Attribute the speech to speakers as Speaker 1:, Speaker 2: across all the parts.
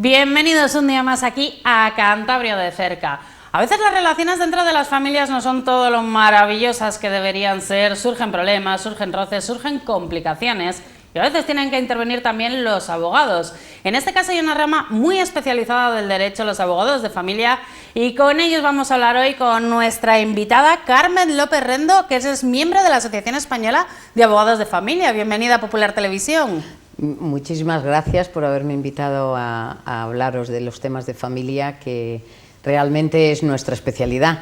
Speaker 1: Bienvenidos un día más aquí a Cantabria de cerca. A veces las relaciones dentro de las familias no son todo lo maravillosas que deberían ser, surgen problemas, surgen roces, surgen complicaciones y a veces tienen que intervenir también los abogados. En este caso hay una rama muy especializada del derecho, los abogados de familia, y con ellos vamos a hablar hoy con nuestra invitada Carmen López Rendo, que es miembro de la Asociación Española de Abogados de Familia. Bienvenida a Popular Televisión.
Speaker 2: Muchísimas gracias por haberme invitado a hablaros de los temas de familia, que realmente es nuestra especialidad.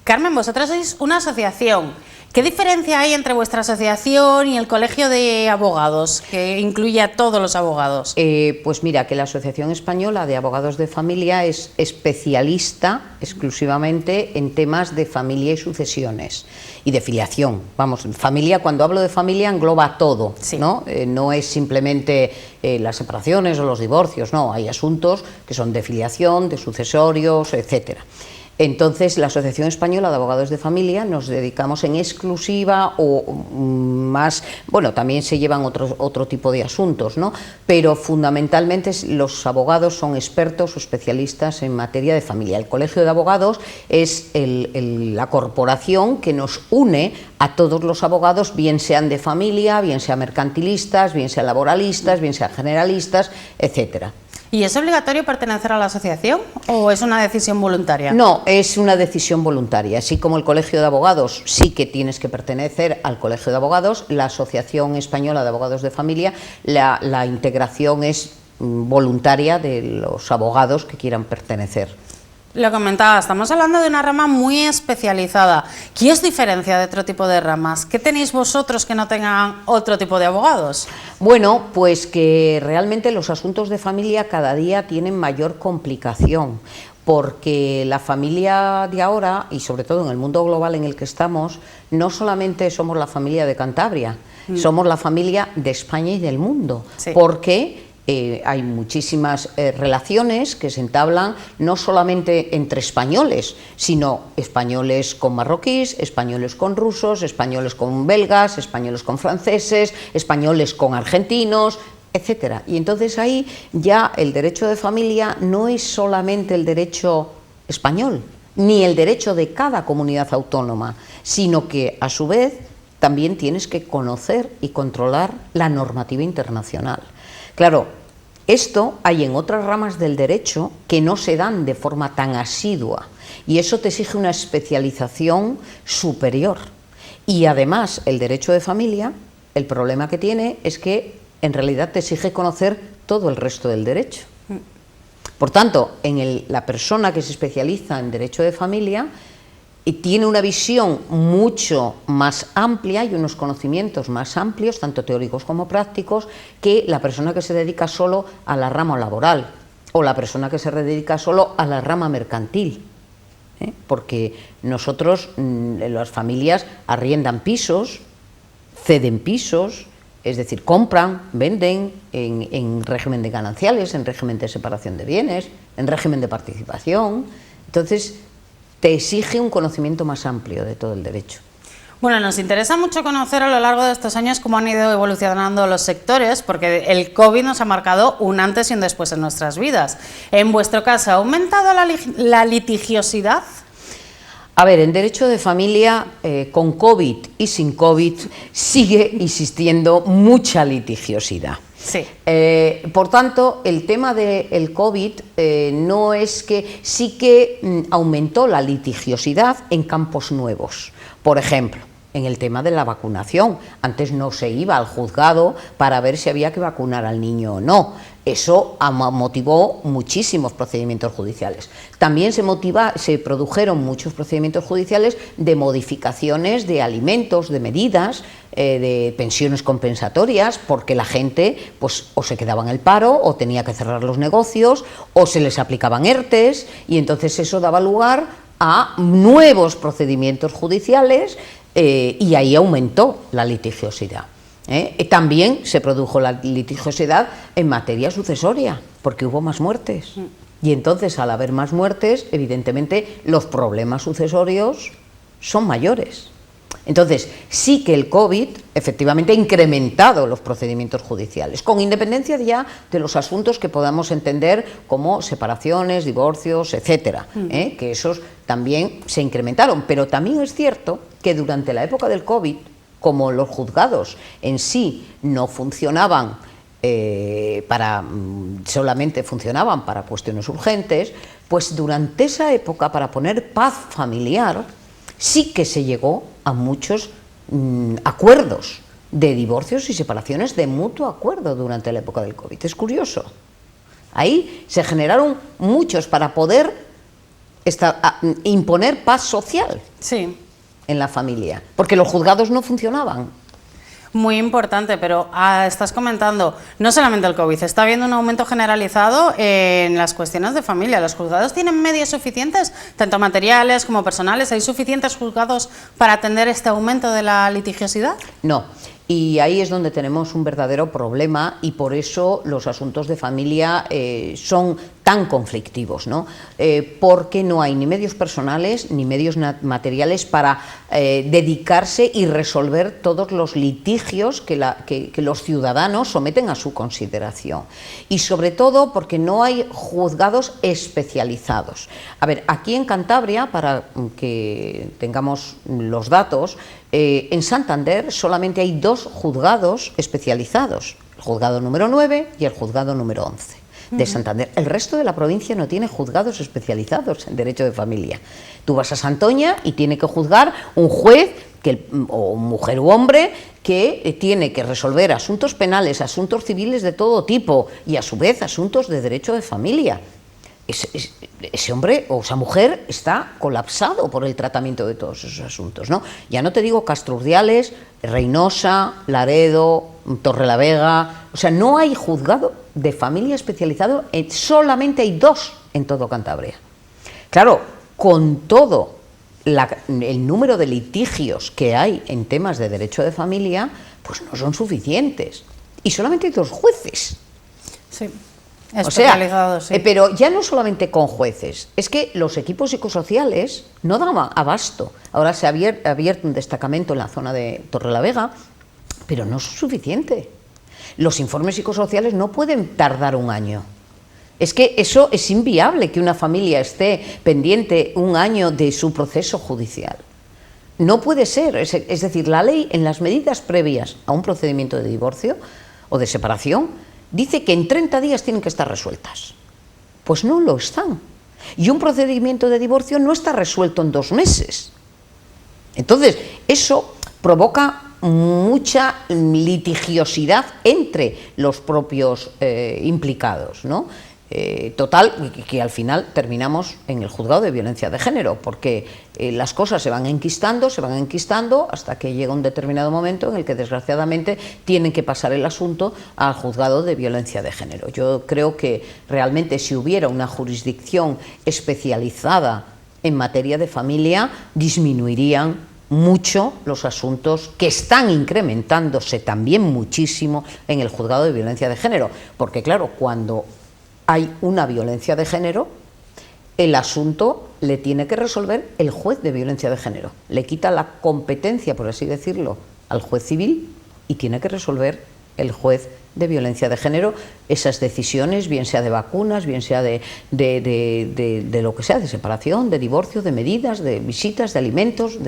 Speaker 1: Carmen, vosotras sois una asociación. ¿Qué diferencia hay entre vuestra asociación y el Colegio de Abogados, que incluye a todos los abogados?
Speaker 2: Pues mira, que la Asociación Española de Abogados de Familia es especialista exclusivamente en temas de familia y sucesiones y de filiación. Vamos, familia, cuando hablo de familia engloba todo, sí, ¿no? No es simplemente las separaciones o los divorcios, no, hay asuntos que son de filiación, de sucesorios, etcétera. Entonces, la Asociación Española de Abogados de Familia nos dedicamos en exclusiva o más, bueno, también se llevan otro tipo de asuntos, ¿no? Pero fundamentalmente los abogados son expertos o especialistas en materia de familia. El Colegio de Abogados es la corporación que nos une a todos los abogados, bien sean de familia, bien sean mercantilistas, bien sean laboralistas, bien sean generalistas, etcétera.
Speaker 1: ¿Y es obligatorio pertenecer a la asociación o es una decisión voluntaria?
Speaker 2: No, es una decisión voluntaria. Así como el Colegio de Abogados sí que tienes que pertenecer al Colegio de Abogados, la Asociación Española de Abogados de Familia, la integración es voluntaria de los abogados que quieran pertenecer.
Speaker 1: Lo comentaba, estamos hablando de una rama muy especializada. ¿Qué os diferencia de otro tipo de ramas? ¿Qué tenéis vosotros que no tengan otro tipo de abogados?
Speaker 2: Bueno, pues que realmente los asuntos de familia cada día tienen mayor complicación, porque la familia de ahora, y sobre todo en el mundo global en el que estamos, no solamente somos la familia de Cantabria, somos la familia de España y del mundo, sí, porque hay muchísimas relaciones que se entablan no solamente entre españoles, sino españoles con marroquíes, españoles con rusos, españoles con belgas, españoles con franceses, españoles con argentinos, etcétera. Y entonces ahí ya el derecho de familia no es solamente el derecho español, ni el derecho de cada comunidad autónoma, sino que a su vez también tienes que conocer y controlar la normativa internacional. Claro, esto hay en otras ramas del derecho que no se dan de forma tan asidua y eso te exige una especialización superior. Y además el derecho de familia, el problema que tiene es que en realidad te exige conocer todo el resto del derecho. Por tanto, la persona que se especializa en derecho de familia y tiene una visión mucho más amplia y unos conocimientos más amplios, tanto teóricos como prácticos, que la persona que se dedica solo a la rama laboral o la persona que se dedica solo a la rama mercantil. Porque nosotros, las familias, arriendan pisos, ceden pisos, es decir, compran, venden en régimen de gananciales, en régimen de separación de bienes, en régimen de participación. Entonces, te exige un conocimiento más amplio de todo el derecho.
Speaker 1: Bueno, nos interesa mucho conocer a lo largo de estos años cómo han ido evolucionando los sectores, porque el COVID nos ha marcado un antes y un después en nuestras vidas. En vuestro caso, ¿ha aumentado la litigiosidad?
Speaker 2: A ver, en derecho de familia, con COVID y sin COVID, sigue existiendo mucha litigiosidad.
Speaker 1: Sí.
Speaker 2: Por tanto, el tema del COVID no es que sí que aumentó la litigiosidad en campos nuevos. Por ejemplo, en el tema de la vacunación. Antes no se iba al juzgado para ver si había que vacunar al niño o no. Eso motivó muchísimos procedimientos judiciales. También se produjeron muchos procedimientos judiciales de modificaciones de alimentos, de medidas, de pensiones compensatorias, porque la gente pues o se quedaba en el paro o tenía que cerrar los negocios o se les aplicaban ERTEs y entonces eso daba lugar a nuevos procedimientos judiciales y ahí aumentó la litigiosidad. También se produjo la litigiosidad en materia sucesoria, porque hubo más muertes. Y entonces, al haber más muertes, evidentemente los problemas sucesorios son mayores. Entonces, sí que el COVID efectivamente ha incrementado los procedimientos judiciales, con independencia ya de los asuntos que podamos entender como separaciones, divorcios, etcétera, que esos también se incrementaron. Pero también es cierto que durante la época del COVID, como los juzgados en sí no funcionaban, solamente funcionaban para cuestiones urgentes, pues durante esa época, para poner paz familiar, sí que se llegó a muchos acuerdos de divorcios y separaciones de mutuo acuerdo durante la época del COVID. Es curioso. Ahí se generaron muchos para poder imponer paz social en la familia, porque los juzgados no funcionaban.
Speaker 1: Muy importante, pero estás comentando, no solamente el COVID, está habiendo un aumento generalizado en las cuestiones de familia. ¿Los juzgados tienen medios suficientes, tanto materiales como personales? ¿Hay suficientes juzgados para atender este aumento de la litigiosidad?
Speaker 2: No. Y ahí es donde tenemos un verdadero problema y por eso los asuntos de familia son tan conflictivos, ¿no? Porque no hay ni medios personales ni medios materiales para dedicarse y resolver todos los litigios que los ciudadanos someten a su consideración. Y sobre todo porque no hay juzgados especializados. A ver, aquí en Cantabria, para que tengamos los datos, en Santander solamente hay 2 juzgados especializados, el juzgado número 9 y el juzgado número 11 de Santander. El resto de la provincia no tiene juzgados especializados en derecho de familia. Tú vas a Santoña y tiene que juzgar un juez, o mujer u hombre, que tiene que resolver asuntos penales, asuntos civiles de todo tipo y a su vez asuntos de derecho de familia. Ese hombre o esa mujer está colapsado por el tratamiento de todos esos asuntos, ¿no? Ya no te digo Castro Urdiales, Reynosa, Laredo, Torrelavega, o sea, no hay juzgado de familia especializado, solamente hay 2 en todo Cantabria. Claro, con todo el número de litigios que hay en temas de derecho de familia, pues no son suficientes. Y solamente hay 2 jueces.
Speaker 1: Sí. Especializados, sí.
Speaker 2: Pero ya no solamente con jueces, es que los equipos psicosociales no daban abasto. Ahora se ha abierto un destacamento en la zona de Torrelavega, pero no es suficiente. Los informes psicosociales no pueden tardar un año. Es que eso es inviable, que una familia esté pendiente un año de su proceso judicial. No puede ser, es decir, la ley en las medidas previas a un procedimiento de divorcio o de separación dice que en 30 días tienen que estar resueltas. Pues no lo están. Y un procedimiento de divorcio no está resuelto en 2 meses. Entonces, eso provoca mucha litigiosidad entre los propios implicados, ¿no? Total, que al final terminamos en el juzgado de violencia de género, porque las cosas se van enquistando hasta que llega un determinado momento en el que desgraciadamente tienen que pasar el asunto al juzgado de violencia de género. Yo creo que realmente si hubiera una jurisdicción especializada en materia de familia, disminuirían mucho los asuntos que están incrementándose también muchísimo en el juzgado de violencia de género, porque claro, cuando hay una violencia de género, el asunto le tiene que resolver el juez de violencia de género. Le quita la competencia, por así decirlo, al juez civil y tiene que resolver el juez de violencia de género esas decisiones, bien sea de vacunas, bien sea de lo que sea, de separación, de divorcio, de medidas, de visitas, de alimentos.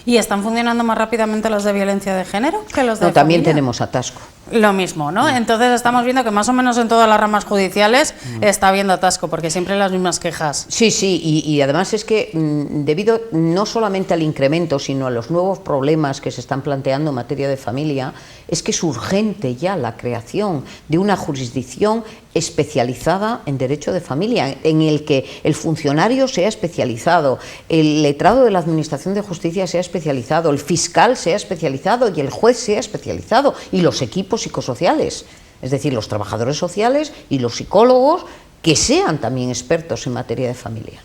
Speaker 1: ¿Y están funcionando más rápidamente los de violencia de género que los de
Speaker 2: No, también
Speaker 1: familia?
Speaker 2: tenemos atasco.
Speaker 1: Lo mismo, ¿no? Entonces estamos viendo que más o menos en todas las ramas judiciales está habiendo atasco, porque siempre hay las mismas quejas.
Speaker 2: Sí, sí, y además es que debido no solamente al incremento, sino a los nuevos problemas que se están planteando en materia de familia, es que es urgente ya la creación de una jurisdicción especializada en derecho de familia, en el que el funcionario sea especializado, el letrado de la Administración de Justicia sea especializado, el fiscal sea especializado y el juez sea especializado, y los equipos psicosociales, es decir, los trabajadores sociales y los psicólogos, que sean también expertos en materia de familia.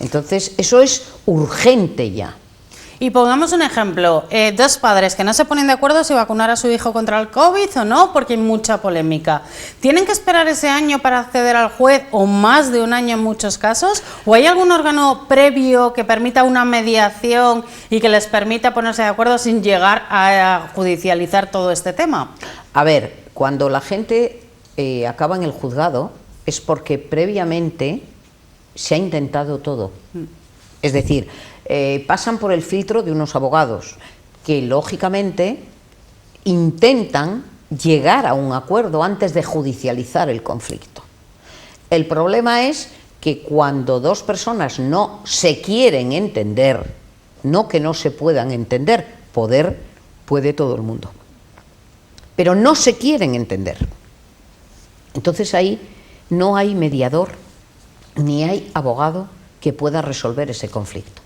Speaker 2: Entonces, eso es urgente ya.
Speaker 1: Y pongamos un ejemplo, dos padres que no se ponen de acuerdo si vacunar a su hijo contra el COVID o no, porque hay mucha polémica. ¿Tienen que esperar ese año para acceder al juez o más de un año en muchos casos? ¿O hay algún órgano previo que permita una mediación y que les permita ponerse de acuerdo sin llegar a judicializar todo este tema?
Speaker 2: A ver, cuando la gente acaba en el juzgado es porque previamente se ha intentado todo. Es decir, pasan por el filtro de unos abogados que lógicamente intentan llegar a un acuerdo antes de judicializar el conflicto. El problema es que cuando dos personas no se quieren entender, no que no se puedan entender, poder puede todo el mundo, pero no se quieren entender. Entonces ahí no hay mediador ni hay abogado que pueda resolver ese conflicto.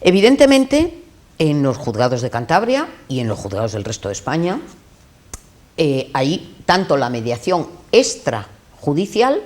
Speaker 2: Evidentemente, en los juzgados de Cantabria y en los juzgados del resto de España, hay tanto la mediación extrajudicial,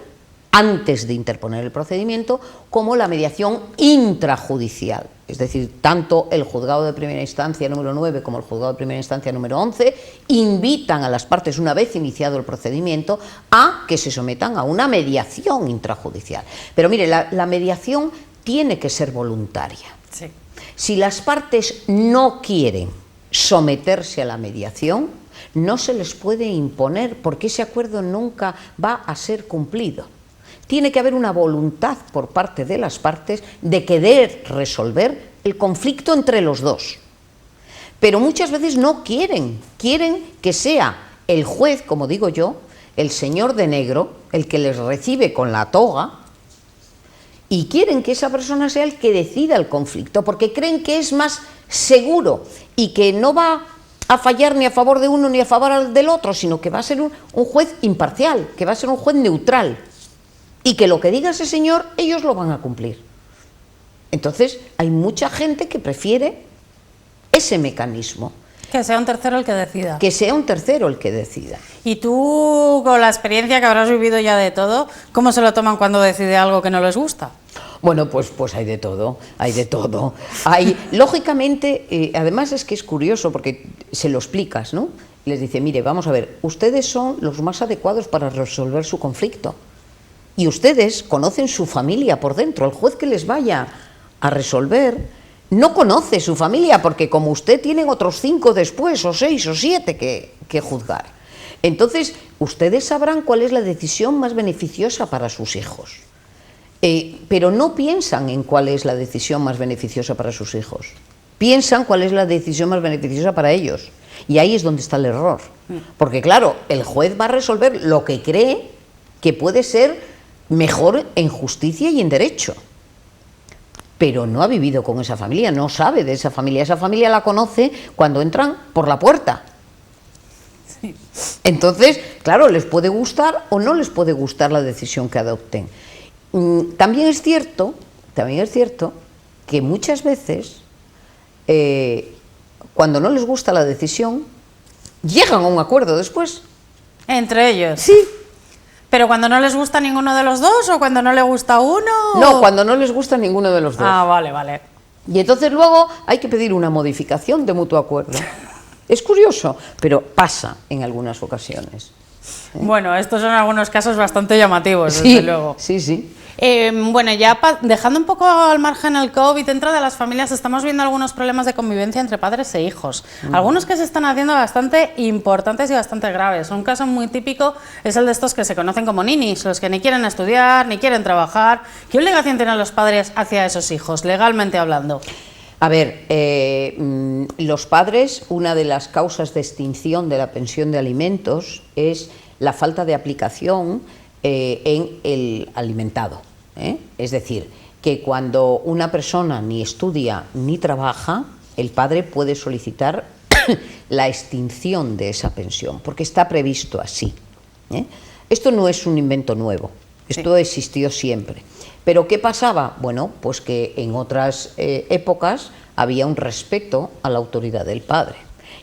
Speaker 2: antes de interponer el procedimiento, como la mediación intrajudicial. Es decir, tanto el juzgado de primera instancia número 9 como el juzgado de primera instancia número 11 invitan a las partes, una vez iniciado el procedimiento, a que se sometan a una mediación intrajudicial. Pero mire, la mediación tiene que ser voluntaria.
Speaker 1: Sí.
Speaker 2: Si las partes no quieren someterse a la mediación, no se les puede imponer, porque ese acuerdo nunca va a ser cumplido. Tiene que haber una voluntad por parte de las partes de querer resolver el conflicto entre los dos. Pero muchas veces no quieren, quieren que sea el juez, como digo yo, el señor de negro, el que les recibe con la toga, y quieren que esa persona sea el que decida el conflicto, porque creen que es más seguro y que no va a fallar ni a favor de uno ni a favor del otro, sino que va a ser un juez imparcial, que va a ser un juez neutral, y que lo que diga ese señor, ellos lo van a cumplir. Entonces, hay mucha gente que prefiere ese mecanismo.
Speaker 1: Que sea un tercero el que decida.
Speaker 2: Que sea un tercero el que decida.
Speaker 1: Y tú, con la experiencia que habrás vivido ya de todo, ¿cómo se lo toman cuando decide algo que no les gusta?
Speaker 2: Bueno, pues hay de todo, hay de todo. Lógicamente, además es que es curioso porque se lo explicas, ¿no? Les dice, mire, vamos a ver, ustedes son los más adecuados para resolver su conflicto. Y ustedes conocen su familia por dentro. El juez que les vaya a resolver no conoce su familia, porque como usted tienen otros 5 después, o 6 o 7 que juzgar. Entonces, ustedes sabrán cuál es la decisión más beneficiosa para sus hijos. Pero no piensan en cuál es la decisión más beneficiosa para sus hijos. Piensan cuál es la decisión más beneficiosa para ellos. Y ahí es donde está el error. Porque claro, el juez va a resolver lo que cree que puede ser mejor en justicia y en derecho. Pero no ha vivido con esa familia, no sabe de esa familia la conoce cuando entran por la puerta. Sí. Entonces, claro, les puede gustar o no les puede gustar la decisión que adopten. También es cierto que muchas veces, cuando no les gusta la decisión, llegan a un acuerdo después.
Speaker 1: ¿Entre ellos?
Speaker 2: Sí.
Speaker 1: ¿Pero cuando no les gusta ninguno de los dos o cuando no le gusta uno?
Speaker 2: No, cuando no les gusta ninguno de los dos.
Speaker 1: Ah, vale, vale.
Speaker 2: Y entonces luego hay que pedir una modificación de mutuo acuerdo. Es curioso, pero pasa en algunas ocasiones.
Speaker 1: Bueno, estos son algunos casos bastante llamativos,
Speaker 2: Sí,
Speaker 1: desde luego.
Speaker 2: sí, sí.
Speaker 1: Bueno, ya dejando un poco al margen el COVID, dentro de las familias estamos viendo algunos problemas de convivencia entre padres e hijos. Algunos que se están haciendo bastante importantes y bastante graves. Un caso muy típico es el de estos que se conocen como ninis, los que ni quieren estudiar, ni quieren trabajar. ¿Qué obligación tienen los padres hacia esos hijos, legalmente hablando?
Speaker 2: A ver, los padres, una de las causas de extinción de la pensión de alimentos es la falta de aplicación en el alimentado. Es decir, que cuando una persona ni estudia ni trabaja, el padre puede solicitar la extinción de esa pensión, porque está previsto así. Esto no es un invento nuevo, esto existió siempre. ¿Pero qué pasaba? Bueno, pues que en otras épocas había un respeto a la autoridad del padre,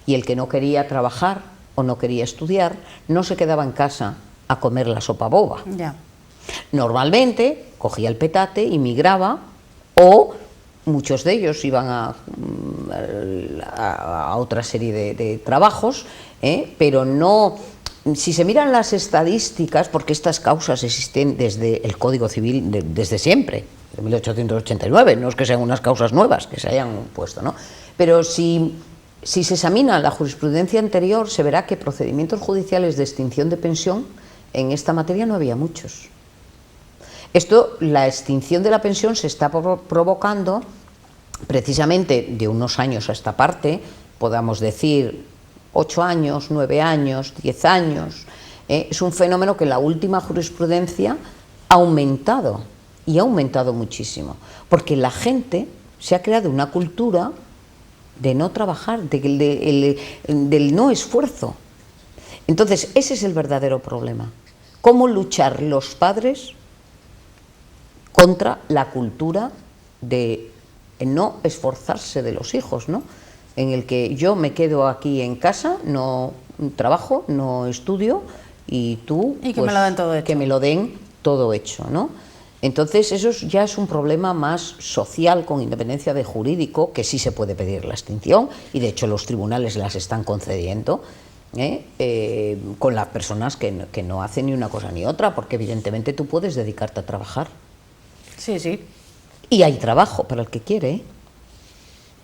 Speaker 2: y el que no quería trabajar o no quería estudiar no se quedaba en casa a comer la sopa boba.
Speaker 1: Ya.
Speaker 2: Normalmente cogía el petate y migraba, o muchos de ellos iban a a otra serie de trabajos, pero no. Si se miran las estadísticas, porque estas causas existen desde el Código Civil, desde siempre, de 1889, no es que sean unas causas nuevas que se hayan puesto, ¿no? Pero si se examina la jurisprudencia anterior, se verá que procedimientos judiciales de extinción de pensión en esta materia no había muchos. La extinción de la pensión se está provocando precisamente de unos años a esta parte, podamos decir 8 años, 9 años, 10 años, es un fenómeno que en la última jurisprudencia ha aumentado, y ha aumentado muchísimo, porque la gente se ha creado una cultura de no trabajar, del no esfuerzo. Entonces, ese es el verdadero problema. ¿Cómo luchar los padres contra la cultura de no esforzarse de los hijos, ¿no? En el que yo me quedo aquí en casa, no trabajo, no estudio, y tú
Speaker 1: y que me lo den todo hecho.
Speaker 2: Que me lo den todo hecho, ¿no? Entonces eso ya es un problema más social, con independencia de jurídico, que sí se puede pedir la extinción, y de hecho los tribunales las están concediendo, con las personas que no hacen ni una cosa ni otra, porque evidentemente tú puedes dedicarte a trabajar.
Speaker 1: Sí, sí.
Speaker 2: Y hay trabajo para el que quiere, ¿eh?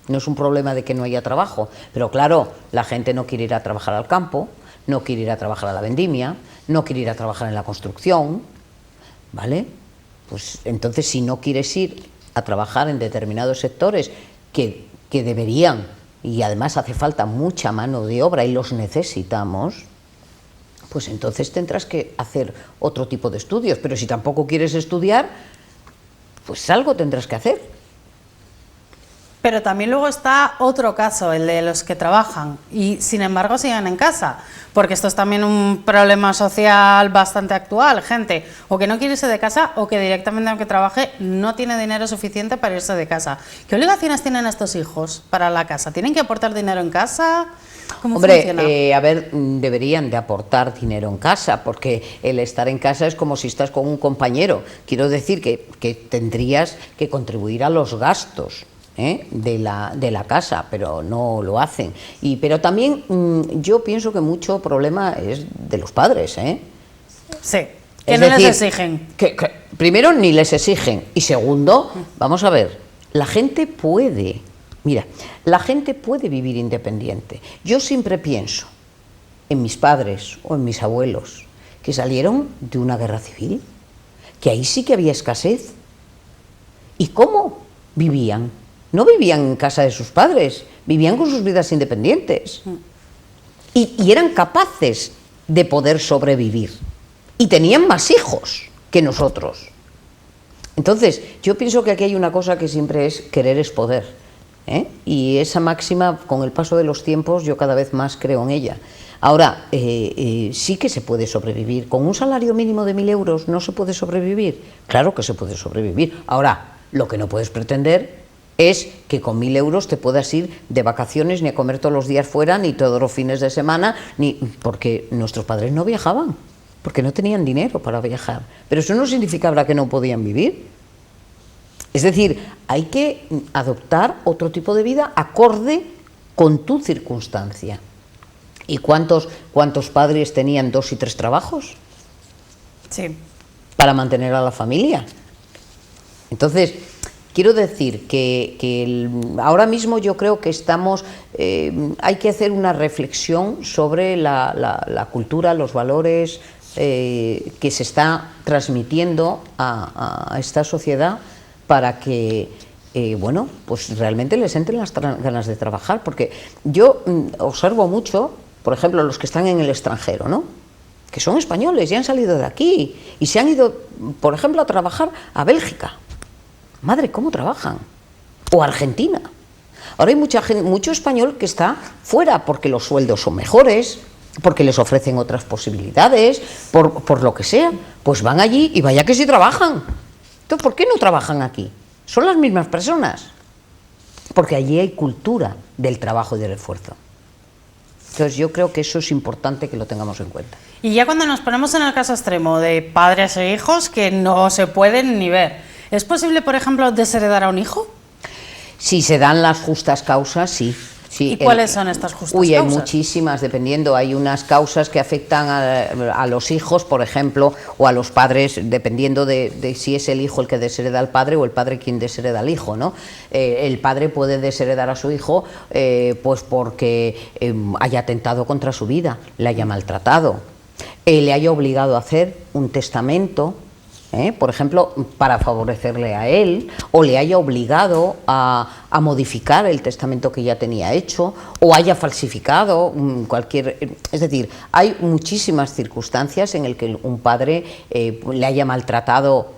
Speaker 2: No es un problema de que no haya trabajo, pero claro, la gente no quiere ir a trabajar al campo, no quiere ir a trabajar a la vendimia, no quiere ir a trabajar en la construcción, ¿vale? Pues entonces, si no quieres ir a trabajar en determinados sectores que deberían, y además hace falta mucha mano de obra y los necesitamos, pues entonces tendrás que hacer otro tipo de estudios. Pero si tampoco quieres estudiar, pues algo tendrás que hacer.
Speaker 1: Pero también luego está otro caso, el de los que trabajan y sin embargo siguen en casa, porque esto es también un problema social bastante actual, gente o que no quiere irse de casa o que directamente, aunque trabaje, no tiene dinero suficiente para irse de casa. ¿Qué obligaciones tienen estos hijos para la casa? ¿Tienen que aportar dinero en casa? ¿Cómo funciona?
Speaker 2: A ver, deberían de aportar dinero en casa, porque el estar en casa es como si estás con un compañero. Quiero decir que tendrías que contribuir a los gastos de la casa, pero no lo hacen. Pero también yo pienso que mucho problema es de los padres,
Speaker 1: Sí, que no les exigen.
Speaker 2: Que primero, ni les exigen, y segundo, vamos a ver, la gente puede vivir independiente. Yo siempre pienso en mis padres o en mis abuelos, que salieron de una guerra civil, que ahí sí que había escasez. ¿Y cómo vivían? No vivían en casa de sus padres, vivían con sus vidas independientes. Y eran capaces de poder sobrevivir. Y tenían más hijos que nosotros. Entonces, yo pienso que aquí hay una cosa que siempre es: querer es poder. Y esa máxima, con el paso de los tiempos, yo cada vez más creo en ella. Ahora, sí que se puede sobrevivir. ¿Con un salario mínimo de 1.000 euros no se puede sobrevivir? Claro que se puede sobrevivir. Ahora, lo que no puedes pretender es que con 1.000 euros te puedas ir de vacaciones, ni a comer todos los días fuera, ni todos los fines de semana, porque nuestros padres no viajaban, porque no tenían dinero para viajar. Pero eso no significaba que no podían vivir. Es decir, hay que adoptar otro tipo de vida acorde con tu circunstancia. ¿Y cuántos padres tenían 2 y 3 trabajos?
Speaker 1: Sí.
Speaker 2: Para mantener a la familia. Entonces, quiero decir que ahora mismo yo creo que hay que hacer una reflexión sobre la cultura, los valores que se está transmitiendo a esta sociedad, para que, pues realmente les entren las ganas de trabajar. Porque yo observo mucho, por ejemplo, los que están en el extranjero, ¿no?, que son españoles y han salido de aquí y se han ido, por ejemplo, a trabajar a Bélgica. Madre, ¿cómo trabajan? O Argentina. Ahora hay mucho español que está fuera porque los sueldos son mejores, porque les ofrecen otras posibilidades, por lo que sea. Pues van allí y vaya que sí trabajan. Entonces, ¿por qué no trabajan aquí? Son las mismas personas. Porque allí hay cultura del trabajo y del esfuerzo. Entonces, yo creo que eso es importante que lo tengamos en cuenta.
Speaker 1: Y ya cuando nos ponemos en el caso extremo de padres e hijos que no se pueden ni ver, ¿es posible, por ejemplo, desheredar a un hijo?
Speaker 2: Si se dan las justas causas, sí. Sí,
Speaker 1: ¿Y cuáles son estas justas causas?
Speaker 2: Hay muchísimas, dependiendo. Hay unas causas que afectan a los hijos, por ejemplo, o a los padres, dependiendo de si es el hijo el que deshereda al padre o el padre quien deshereda al hijo, ¿no? El padre puede desheredar a su hijo pues porque haya atentado contra su vida, le haya maltratado, le haya obligado a hacer un testamento, por ejemplo, para favorecerle a él, o le haya obligado a modificar el testamento que ya tenía hecho, o haya falsificado cualquier... Es decir, hay muchísimas circunstancias en las que un padre le haya maltratado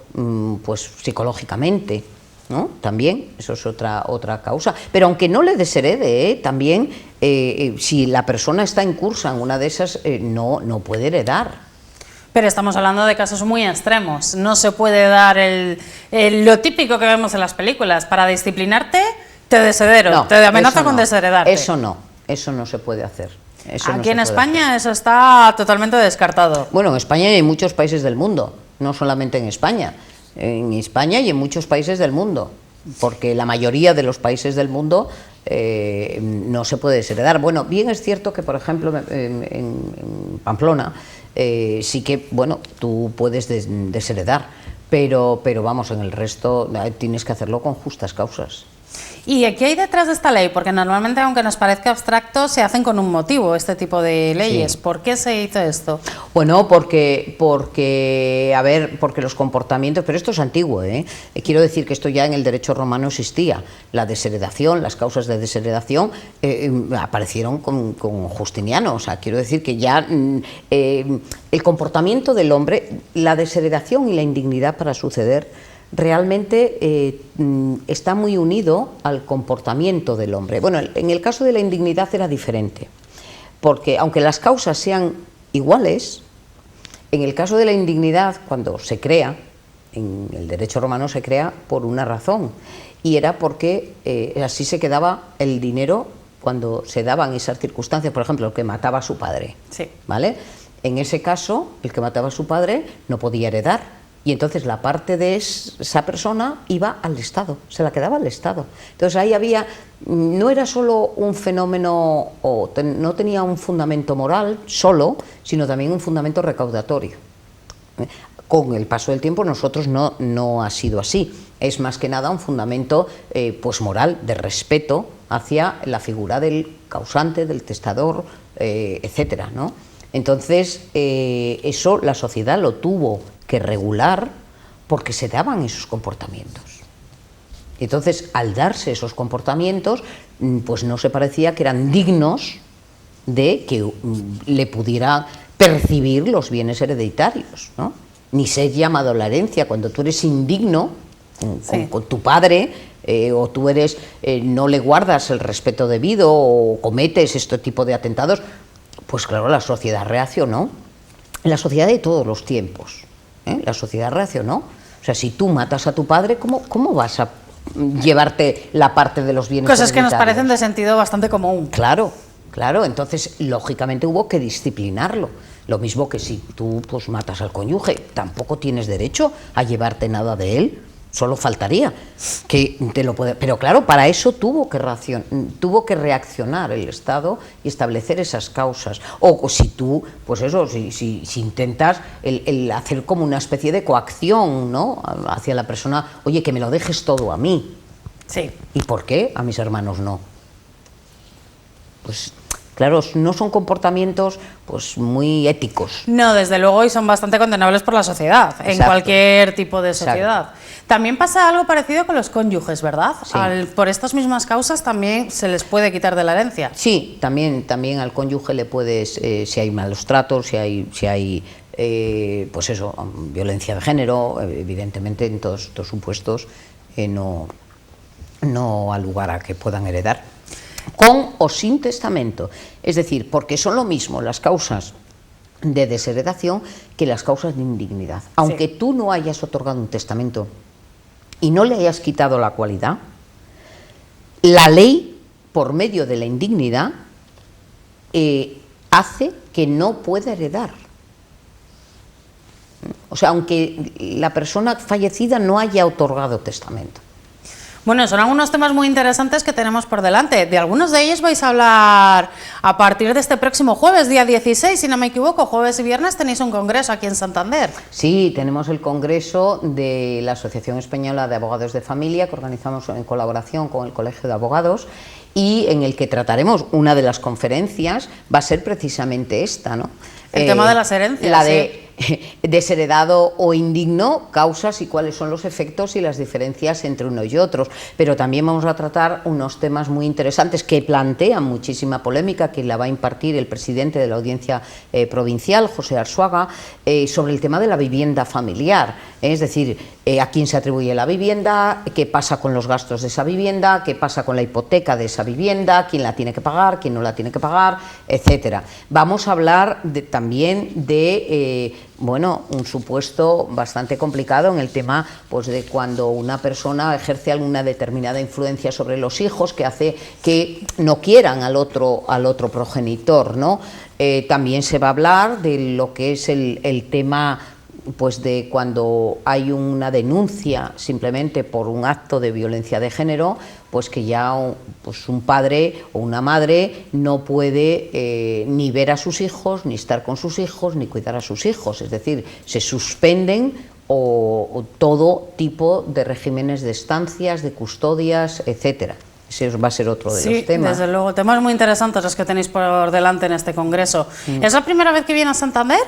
Speaker 2: pues psicológicamente, ¿no? También, eso es otra causa. Pero aunque no le desherede, también, si la persona está incursa en una de esas, no puede heredar.
Speaker 1: Pero estamos hablando de casos muy extremos. No se puede dar lo típico que vemos en las películas. Para disciplinarte, te desheredo, no, te amenazo con desheredarte.
Speaker 2: Eso no se puede hacer.
Speaker 1: Aquí en España eso está totalmente descartado.
Speaker 2: Bueno, en España y en muchos países del mundo, no solamente en España. En España y en muchos países del mundo, porque la mayoría de los países del mundo no se puede desheredar. Bueno, bien es cierto que, por ejemplo, en Pamplona, sí que, bueno, tú puedes desheredar, pero vamos, en el resto tienes que hacerlo con justas causas.
Speaker 1: ¿Y qué hay detrás de esta ley? Porque normalmente, aunque nos parezca abstracto, se hacen con un motivo este tipo de leyes. Sí. ¿Por qué se hizo esto?
Speaker 2: Bueno, porque los comportamientos, pero esto es antiguo, quiero decir que esto ya en el derecho romano existía. La desheredación, las causas de desheredación aparecieron con Justiniano. O sea, quiero decir que ya el comportamiento del hombre, la desheredación y la indignidad para suceder, realmente está muy unido al comportamiento del hombre. Bueno, en el caso de la indignidad era diferente, porque aunque las causas sean iguales, en el caso de la indignidad, cuando se crea, en el derecho romano se crea por una razón, y era porque así se quedaba el dinero cuando se daban esas circunstancias. Por ejemplo, el que mataba a su padre,
Speaker 1: sí.
Speaker 2: ¿Vale? En ese caso, el que mataba a su padre no podía heredar, y entonces la parte de esa persona iba al Estado, se la quedaba al Estado. Entonces ahí no era solo un fenómeno, no tenía un fundamento moral solo, sino también un fundamento recaudatorio. Con el paso del tiempo nosotros no ha sido así, es más que nada un fundamento pues moral, de respeto hacia la figura del causante, del testador, etcétera, ¿no? Entonces eso la sociedad lo tuvo que regular porque se daban esos comportamientos. Entonces, al darse esos comportamientos, pues no se parecía que eran dignos de que le pudiera percibir los bienes hereditarios, ¿no? Ni ser llamado a la herencia. Cuando tú eres indigno con tu padre, o tú no le guardas el respeto debido o cometes este tipo de atentados, pues claro, la sociedad reaccionó. La sociedad de todos los tiempos, la sociedad reaccionó. O sea, si tú matas a tu padre, ¿cómo vas a llevarte la parte de los bienes
Speaker 1: hereditarios? Cosas que nos parecen de sentido bastante común.
Speaker 2: Claro, entonces lógicamente hubo que disciplinarlo. Lo mismo que si tú pues matas al cónyuge, tampoco tienes derecho a llevarte nada de él. Solo faltaría que te lo puede. Pero claro, para eso tuvo que reaccionar el Estado y establecer esas causas. O si tú, pues eso, si intentas el hacer como una especie de coacción, ¿no?, hacia la persona, oye, que me lo dejes todo a mí.
Speaker 1: Sí.
Speaker 2: ¿Y por qué a mis hermanos no? Pues claro, no son comportamientos pues muy éticos.
Speaker 1: No, desde luego, y son bastante condenables por la sociedad. Exacto. En cualquier tipo de sociedad. Exacto. También pasa algo parecido con los cónyuges, ¿verdad?
Speaker 2: Sí.
Speaker 1: Por estas mismas causas también se les puede quitar de la herencia.
Speaker 2: Sí, también al cónyuge le puedes, si hay malos tratos, si hay pues eso, violencia de género, evidentemente en todos estos supuestos no ha lugar a que puedan heredar. Con o sin testamento, es decir, porque son lo mismo las causas de desheredación que las causas de indignidad. Aunque sí, tú no hayas otorgado un testamento y no le hayas quitado la cualidad, la ley, por medio de la indignidad, hace que no pueda heredar. O sea, aunque la persona fallecida no haya otorgado testamento.
Speaker 1: Bueno, son algunos temas muy interesantes que tenemos por delante. De algunos de ellos vais a hablar a partir de este próximo jueves, día 16, si no me equivoco. Jueves y viernes tenéis un congreso aquí en Santander.
Speaker 2: Sí, tenemos el congreso de la Asociación Española de Abogados de Familia, que organizamos en colaboración con el Colegio de Abogados, y en el que trataremos, una de las conferencias va a ser precisamente esta, ¿no?
Speaker 1: El tema de las herencias.
Speaker 2: La de desheredado o indigno, causas y cuáles son los efectos y las diferencias entre uno y otros. Pero también vamos a tratar unos temas muy interesantes que plantean muchísima polémica, que la va a impartir el presidente de la Audiencia Provincial, José Arzuaga, sobre el tema de la vivienda familiar. Es decir, a quién se atribuye la vivienda, qué pasa con los gastos de esa vivienda, qué pasa con la hipoteca de esa vivienda, quién la tiene que pagar, quién no la tiene que pagar, etcétera. Vamos a hablar también de bueno, un supuesto bastante complicado en el tema, pues, de cuando una persona ejerce alguna determinada influencia sobre los hijos que hace que no quieran al otro progenitor, ¿no? También se va a hablar de lo que es el tema, pues, de cuando hay una denuncia simplemente por un acto de violencia de género, pues que ya pues un padre o una madre no puede ni ver a sus hijos, ni estar con sus hijos, ni cuidar a sus hijos. Es decir, se suspenden o todo tipo de regímenes de estancias, de custodias, etcétera. Ese va a ser otro de los temas.
Speaker 1: Desde luego, temas muy interesantes los que tenéis por delante en este congreso. ¿Es la primera vez que viene a Santander?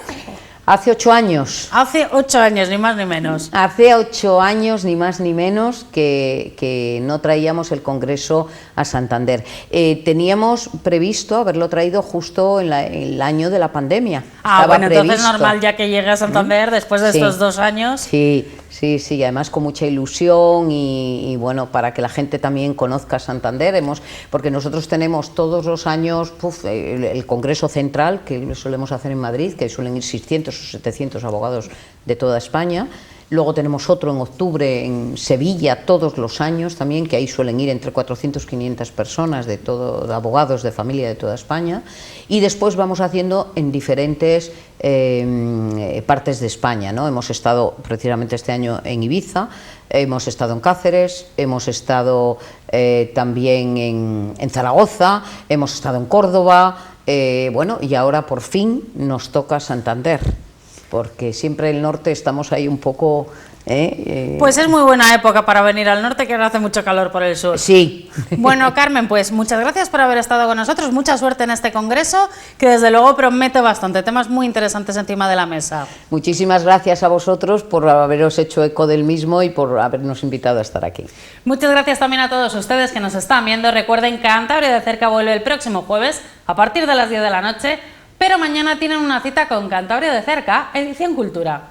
Speaker 2: Hace 8 años.
Speaker 1: Hace 8 años, ni más ni menos.
Speaker 2: Hace 8 años, ni más ni menos, que no traíamos el Congreso a Santander. Teníamos previsto haberlo traído justo en el año de la pandemia.
Speaker 1: Bueno, entonces normal ya que llegue a Santander después de estos 2 años.
Speaker 2: Sí, además con mucha ilusión y bueno, para que la gente también conozca Santander, porque nosotros tenemos todos los años el Congreso Central, que lo solemos hacer en Madrid, que suelen ir 600 o 700 abogados de toda España. Luego tenemos otro en octubre en Sevilla todos los años también, que ahí suelen ir entre 400 y 500 personas de abogados de familia de toda España. Y después vamos haciendo en diferentes partes de España, ¿no? Hemos estado precisamente este año en Ibiza, hemos estado en Cáceres, hemos estado también en Zaragoza, hemos estado en Córdoba, bueno, y ahora por fin nos toca Santander, porque siempre el norte estamos ahí un poco...
Speaker 1: Pues es muy buena época para venir al norte, que ahora hace mucho calor por el sur.
Speaker 2: Sí.
Speaker 1: Bueno, Carmen, pues muchas gracias por haber estado con nosotros, mucha suerte en este congreso, que desde luego promete bastante, temas muy interesantes encima de la mesa.
Speaker 2: Muchísimas gracias a vosotros por haberos hecho eco del mismo y por habernos invitado a estar aquí.
Speaker 1: Muchas gracias también a todos ustedes que nos están viendo. Recuerden que Cantabria de Cerca vuelve el próximo jueves a partir de las 10 de la noche, pero mañana tienen una cita con Cantabria de Cerca, edición Cultura.